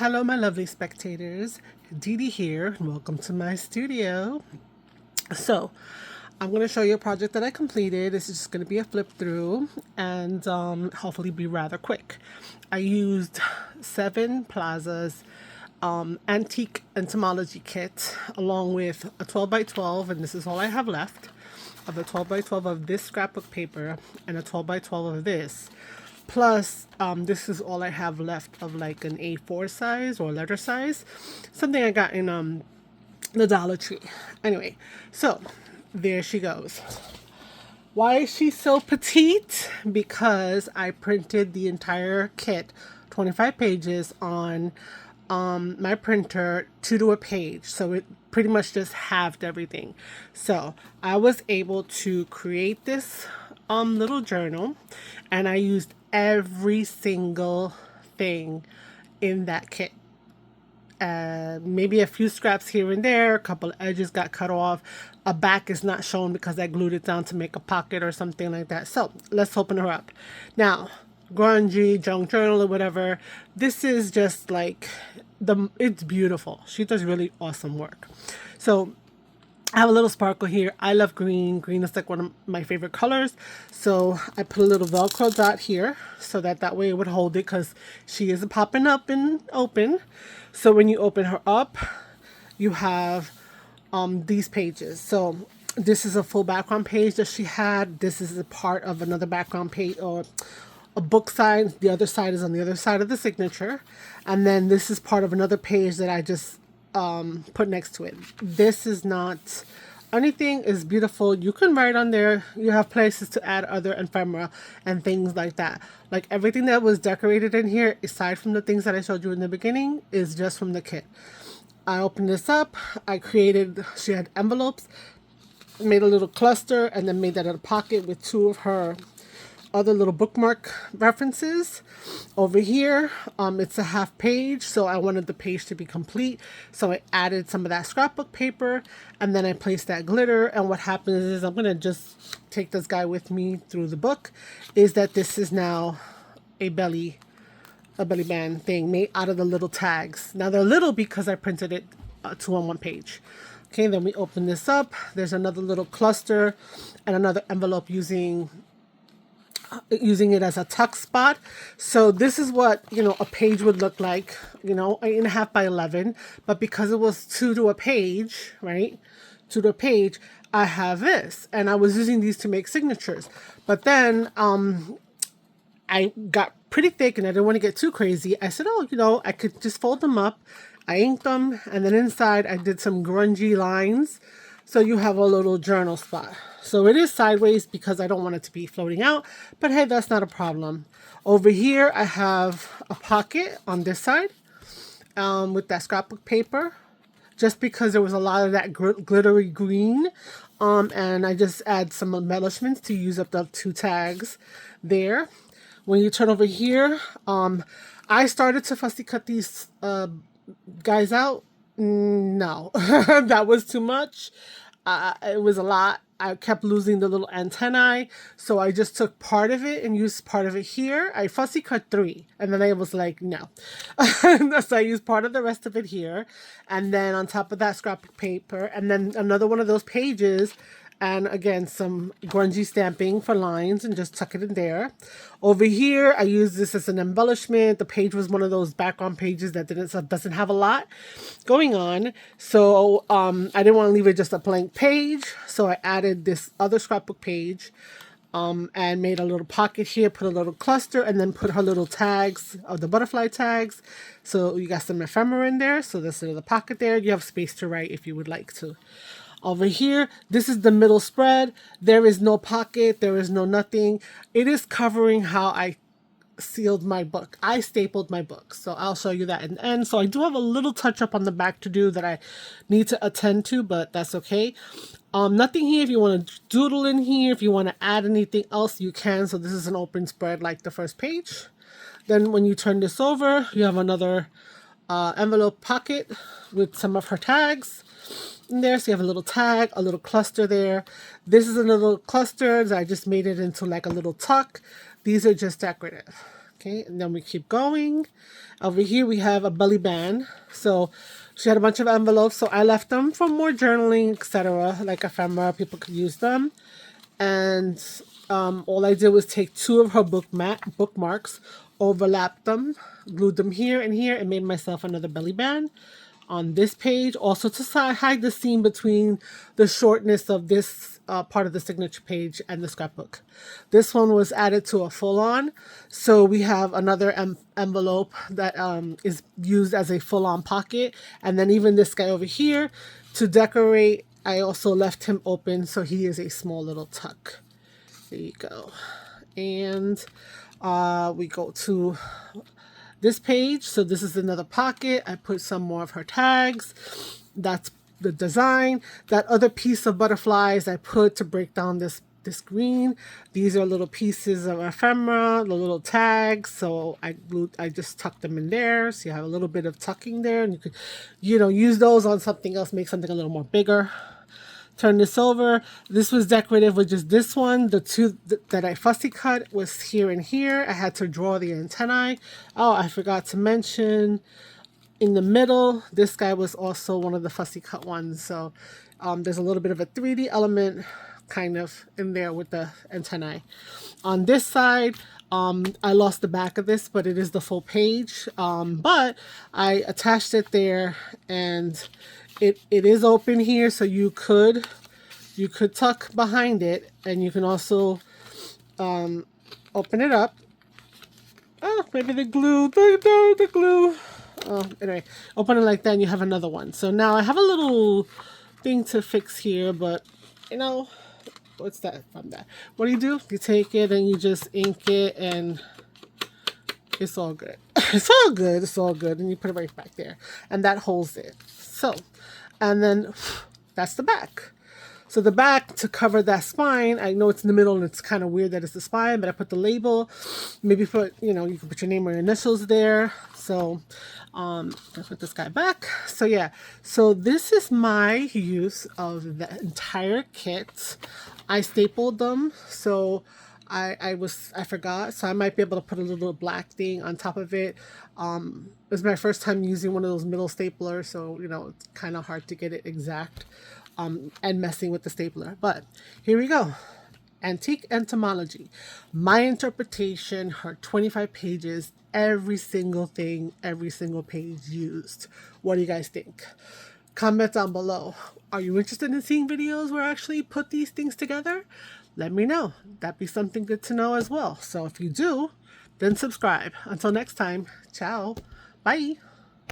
Hello, my lovely spectators. Dee Dee here, and welcome to my studio. So, I'm going to show you a project that I completed. This is just going to be a flip through and hopefully be rather quick. I used 7 Plazas antique entomology kit along with a 12 by 12, and this is all I have left of the 12 by 12 of this scrapbook paper and a 12 by 12 of this. Plus, this is all I have left of like an A4 size or letter size, something I got in the Dollar Tree. Anyway, so there she goes. Why is she so petite? Because I printed the entire kit, 25 pages, on my printer 2 to a page. So it pretty much just halved everything. So I was able to create this little journal, and I used every single thing in that kit. Maybe a few scraps here and there, a couple edges got cut off, a back is not shown because I glued it down to make a pocket or something like that. So let's open her up. Now, grungy, junk journal or whatever, this is just like, it's beautiful. She does really awesome work. So I have a little sparkle here. I love green. Green is like one of my favorite colors. So I put a little Velcro dot here so that way it would hold it, because she is popping up and open. So when you open her up, you have these pages. So this is a full background page that she had. This is a part of another background page, or a book side. The other side is on the other side of the signature. And then this is part of another page that I just put next to it. This is not anything, is beautiful. You can write on there. You have places to add other ephemera and things like that. Like everything that was decorated in here, aside from the things that I showed you in the beginning, is just from the kit. I opened this up. She had envelopes, made a little cluster, and then made that in a pocket with 2 of her other little bookmark references. Over here, it's a half page, so I wanted the page to be complete, so I added some of that scrapbook paper, and then I placed that glitter. And what happens is, I'm gonna just take this guy with me through the book, is that this is now a belly band thing made out of the little tags. Now they're little because I printed it 2 on 1 page. Okay, then we open this up. There's another little cluster and another envelope using it as a tuck spot. So this is what, a page would look like, 8.5 by 11. But because it was 2 to a page, right? 2 to a page, I have this. And I was using these to make signatures. But then I got pretty thick and I didn't want to get too crazy. I said, I could just fold them up. I inked them. And then inside I did some grungy lines. So you have a little journal spot. So it is sideways because I don't want it to be floating out, but hey, that's not a problem. Over here, I have a pocket on this side with that scrapbook paper, just because there was a lot of that glittery green. And I just add some embellishments to use up the 2 tags there. When you turn over here, I started to fussy cut these guys out. No, that was too much. It was a lot. I kept losing the little antennae, so I just took part of it and used part of it here. I fussy cut 3, and then I was like, no. So I used part of the rest of it here, and then on top of that, scrapbook paper, and then another one of those pages, and again, some grungy stamping for lines, and just tuck it in there. Over here, I used this as an embellishment. The page was one of those background pages that doesn't have a lot going on. So I didn't want to leave it just a blank page. So I added this other scrapbook page and made a little pocket here, put a little cluster, and then put her little tags of the butterfly tags. So you got some ephemera in there. So this is the pocket there. You have space to write if you would like to. Over here, this is the middle spread. There is no pocket. There is no nothing. It is covering how I sealed my book. I stapled my book. So I'll show you that in the end. So I do have a little touch up on the back to do that I need to attend to, but that's okay. Nothing here. If you want to doodle in here, if you want to add anything else, you can. So this is an open spread like the first page. Then when you turn this over, you have another envelope pocket with some of her tags in there. So you have a little tag, a little cluster there. This is a little cluster that I just made it into like a little tuck. These are just decorative. Okay, and then we keep going. Over here we have a belly band. So she had a bunch of envelopes, so I left them for more journaling, etc. Like ephemera, people could use them. And all I did was take two of her bookmarks, overlapped them, glued them here and here, and made myself another belly band on this page, also to hide the seam between the shortness of this part of the signature page and the scrapbook. This one was added to a full-on, so we have another envelope that is used as a full-on pocket, and then even this guy over here to decorate, I also left him open so he is a small little tuck. There you go. And we go to this page. So this is another pocket. I put some more of her tags. That's the design. That other piece of butterflies I put to break down this green. These are little pieces of ephemera, the little tags. So I just tucked them in there. So you have a little bit of tucking there, and you could, use those on something else, make something a little more bigger. Turn this over. This was decorative with just this one. The two that I fussy cut was here and here. I had to draw the antennae. Oh, I forgot to mention in the middle, this guy was also one of the fussy cut ones. So there's a little bit of a 3D element kind of in there with the antennae. On this side, I lost the back of this, but it is the full page. But I attached it there, and it is open here, so you could tuck behind it, and you can also open it up. Oh, maybe the glue, the glue. Oh, anyway, open it like that, and you have another one. So now I have a little thing to fix here, but what's that from that? What do? You take it and you just ink it, and it's all good. It's all good. It's all good. And you put it right back there, and that holds it. So, and then that's the back. So the back, to cover that spine, I know it's in the middle and it's kind of weird that it's the spine, but I put the label. Maybe put, you can put your name or your initials there. So let's put this guy back. So yeah, so this is my use of the entire kit. I stapled them, so I forgot, so I might be able to put a little black thing on top of it. It was my first time using one of those middle staplers, so it's kind of hard to get it exact, and messing with the stapler. But here we go. Antique Entomology. My interpretation, her 25 pages, every single thing, every single page used. What do you guys think? Comment down below. Are you interested in seeing videos where I actually put these things together? Let me know. That'd be something good to know as well. So if you do, then subscribe. Until next time, ciao. Bye.